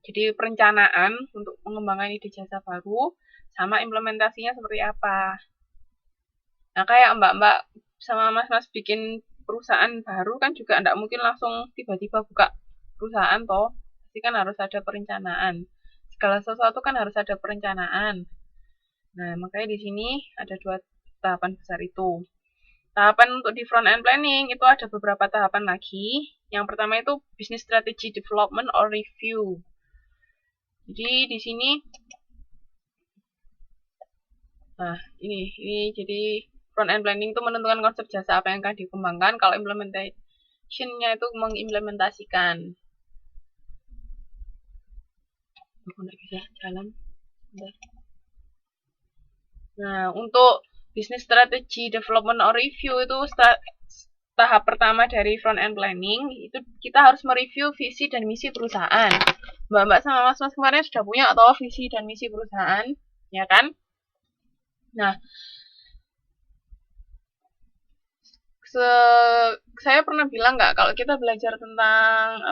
Jadi perencanaan untuk mengembangkan ide jasa baru sama implementasinya seperti apa. Nah, kayak mbak-mbak sama mas-mas bikin perusahaan baru kan juga enggak mungkin langsung tiba-tiba buka perusahaan toh. Pasti kan harus ada perencanaan. Segala sesuatu kan harus ada perencanaan. Nah, makanya di sini ada 2 tahapan besar itu. Tahapan untuk di front end planning itu ada beberapa tahapan lagi. Yang pertama itu business strategy development or review. Jadi di sini ini jadi front end planning itu menentukan konsep jasa apa yang akan dikembangkan, kalau implementation-nya itu mengimplementasikan. Aku nggak bisa jalan. Nah, untuk business strategy development or review itu tahap pertama dari front end planning, itu kita harus mereview visi dan misi perusahaan. Mbak-mbak sama mas-mas kemarin sudah punya atau visi dan misi perusahaan, ya kan? Nah, saya pernah bilang nggak kalau kita belajar tentang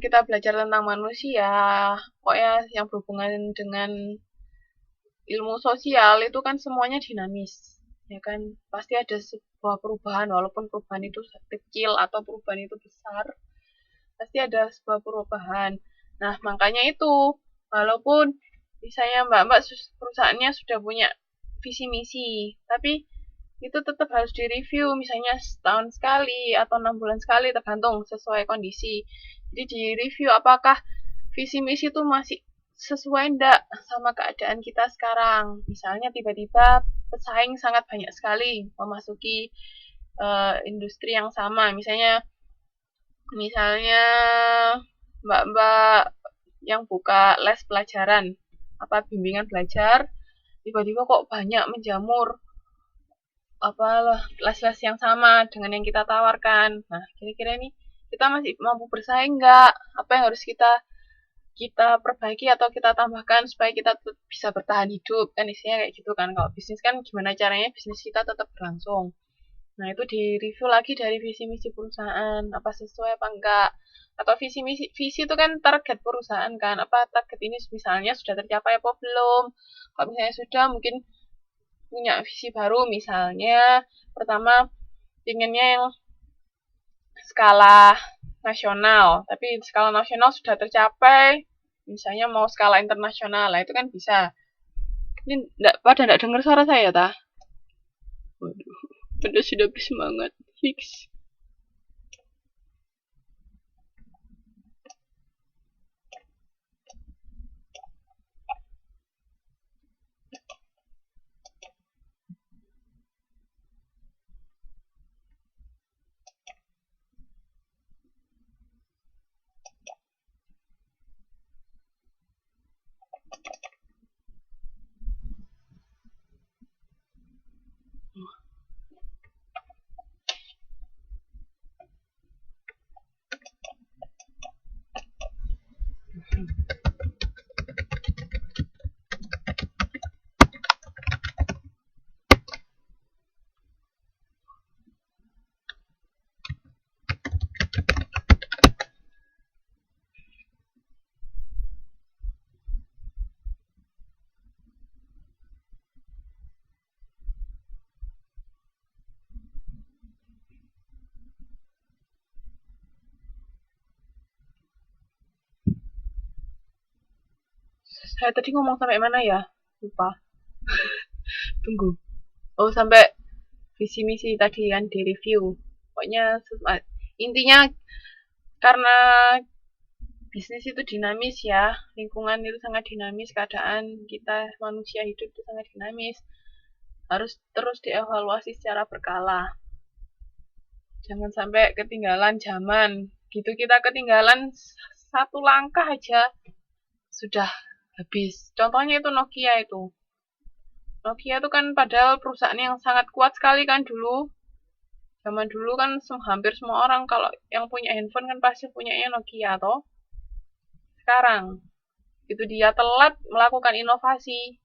kita belajar tentang manusia, pokoknya yang berhubungan dengan ilmu sosial itu kan semuanya dinamis, ya kan? Pasti ada sebuah perubahan, walaupun perubahan itu kecil atau perubahan itu besar, pasti ada sebuah perubahan. Nah, makanya itu, walaupun misalnya mbak-mbak perusahaannya sudah punya visi misi, tapi itu tetap harus direview, misalnya setahun sekali atau 6 bulan sekali, tergantung sesuai kondisi. Jadi direview apakah visi misi itu masih sesuai enggak sama keadaan kita sekarang. Misalnya tiba-tiba pesaing sangat banyak sekali memasuki industri yang sama. Misalnya mbak-mbak yang buka les pelajaran, bimbingan belajar, tiba-tiba kok banyak menjamur les-les yang sama dengan yang kita tawarkan. Nah, kira-kira ini kita masih mampu bersaing nggak? Apa yang harus kita perbaiki atau kita tambahkan supaya kita tetap bisa bertahan hidup, kan isinya kayak gitu kan. Kalau bisnis kan gimana caranya bisnis kita tetap berlangsung. Nah, itu di review lagi dari visi misi perusahaan, apa sesuai apa enggak. Atau visi itu kan target perusahaan kan, apa target ini misalnya sudah tercapai apa belum. Kalau misalnya sudah, mungkin punya visi baru, misalnya pertama inginnya yang skala nasional, tapi skala nasional sudah tercapai, misalnya mau skala internasional, lah itu kan bisa. Ini pada dengar suara saya, tah? Waduh, pada sudah bersemangat, fix. Saya tadi ngomong sampai mana ya? Lupa. Tunggu. Oh, sampai visi misi tadi kan di review. Pokoknya intinya karena bisnis itu dinamis ya, lingkungan itu sangat dinamis, keadaan kita manusia hidup itu sangat dinamis. Harus terus dievaluasi secara berkala. Jangan sampai ketinggalan zaman. Gitu kita ketinggalan satu langkah aja sudah habis. Contohnya itu Nokia itu. Nokia itu kan padahal perusahaan yang sangat kuat sekali kan dulu. Zaman dulu kan hampir semua orang kalau yang punya handphone kan pasti punyanya Nokia toh. Sekarang itu dia telat melakukan inovasi,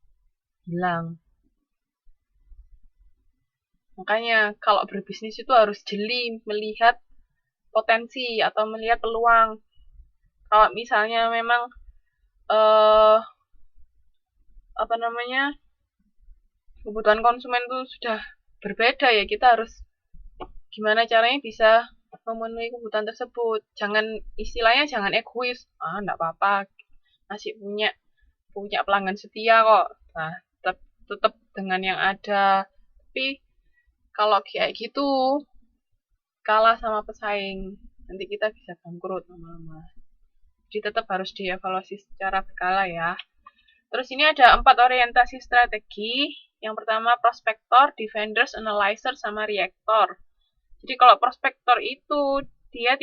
hilang. Makanya kalau berbisnis itu harus jeli melihat potensi atau melihat peluang. Kalau misalnya memang eh, apa namanya kebutuhan konsumen itu sudah berbeda, ya kita harus gimana caranya bisa memenuhi kebutuhan tersebut. Istilahnya jangan egois. Enggak apa-apa, masih punya punya pelanggan setia kok. Nah, tetap dengan yang ada. Tapi kalau kayak gitu kalah sama pesaing, nanti kita bisa bangkrut lama-lama. Jadi tetap harus dievaluasi secara berkala ya. Terus ini ada 4 orientasi strategi. Yang pertama prospektor, defenders, analyzer, sama reaktor. Jadi kalau prospektor itu dia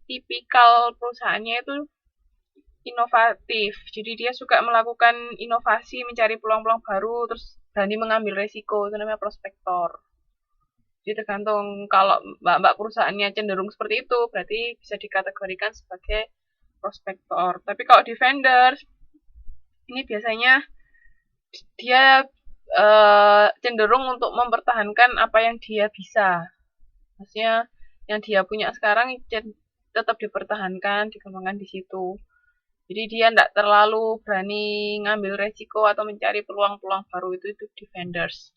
tipikal perusahaannya itu inovatif. Jadi dia suka melakukan inovasi, mencari peluang-peluang baru, terus berani mengambil resiko. Itu namanya prospektor. Jadi tergantung, kalau mbak-mbak perusahaannya cenderung seperti itu, berarti bisa dikategorikan sebagai prospektor. Tapi kalau defenders, ini biasanya dia cenderung untuk mempertahankan apa yang dia bisa. Maksudnya yang dia punya sekarang tetap dipertahankan, dikembangkan di situ. Jadi dia tidak terlalu berani ngambil resiko atau mencari peluang-peluang baru, itu defenders.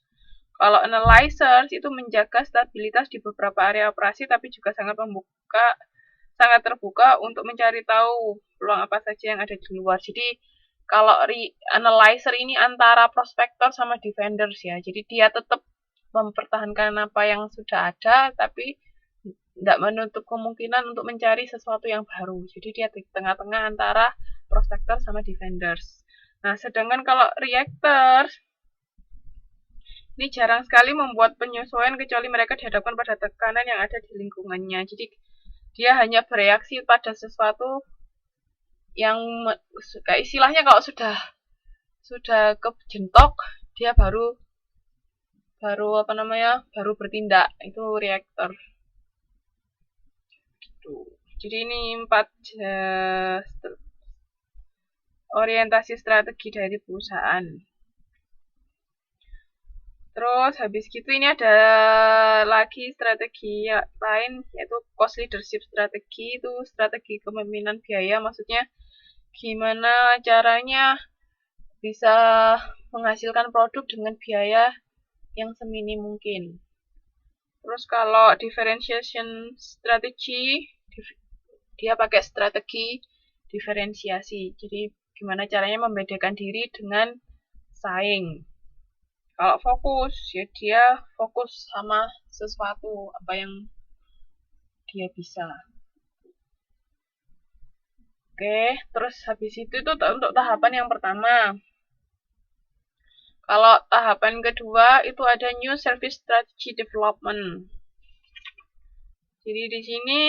Kalau analyzers itu menjaga stabilitas di beberapa area operasi, tapi juga sangat terbuka untuk mencari tahu peluang apa saja yang ada di luar. Jadi kalau analyzer ini antara prospektor sama defenders ya. Jadi dia tetap mempertahankan apa yang sudah ada, tapi tidak menutup kemungkinan untuk mencari sesuatu yang baru. Jadi dia di tengah-tengah antara prospektor sama defenders. Nah, sedangkan kalau reactors ini jarang sekali membuat penyesuaian kecuali mereka dihadapkan pada tekanan yang ada di lingkungannya. Jadi dia hanya bereaksi pada sesuatu yang kayak istilahnya kalau sudah kejentok, dia baru bertindak. Itu reaktor. Jadi ini 4 orientasi strategi dari perusahaan. Terus habis gitu ini ada lagi strategi lain, yaitu cost leadership strategi. Itu strategi kepemimpinan biaya, maksudnya gimana caranya bisa menghasilkan produk dengan biaya yang seminim mungkin. Terus kalau differentiation strategy, dia pakai strategi diferensiasi. Jadi gimana caranya membedakan diri dengan saing. Kalau fokus, ya dia fokus sama sesuatu, apa yang dia bisa. Oke, terus habis itu untuk tahapan yang pertama. Kalau tahapan kedua itu ada New Service Strategy Development. Jadi di sini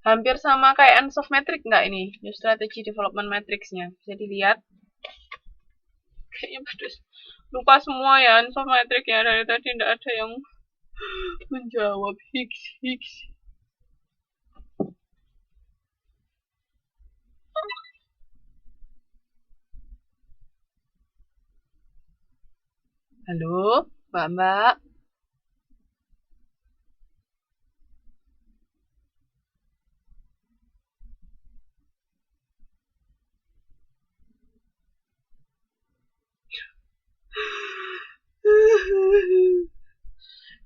hampir sama kayak Ansoff Matrix nggak ini? New Strategy Development Matrix-nya. Bisa dilihat. Kayaknya lupa semua ya Ansoff Matrix ya, dari tadi tidak ada yang menjawab. Higgs. Halo, Mbak.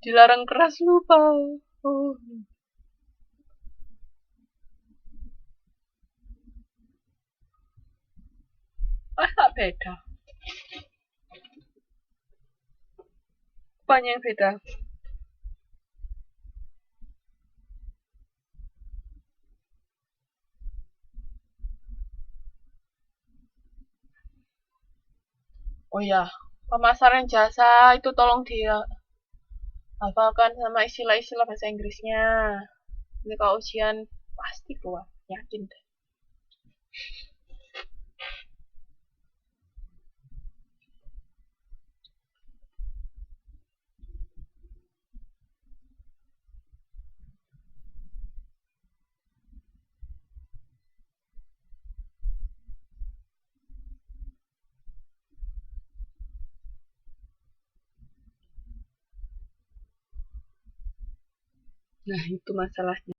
Dilarang keras lupa. Oh. Tak beda. Apanya yang beda? Oh ya, pemasaran jasa itu tolong dia hafalkan sama istilah-istilah bahasa Inggrisnya. Ini kalau ujian pasti keluar, yakin deh. Nah, itu masalahnya.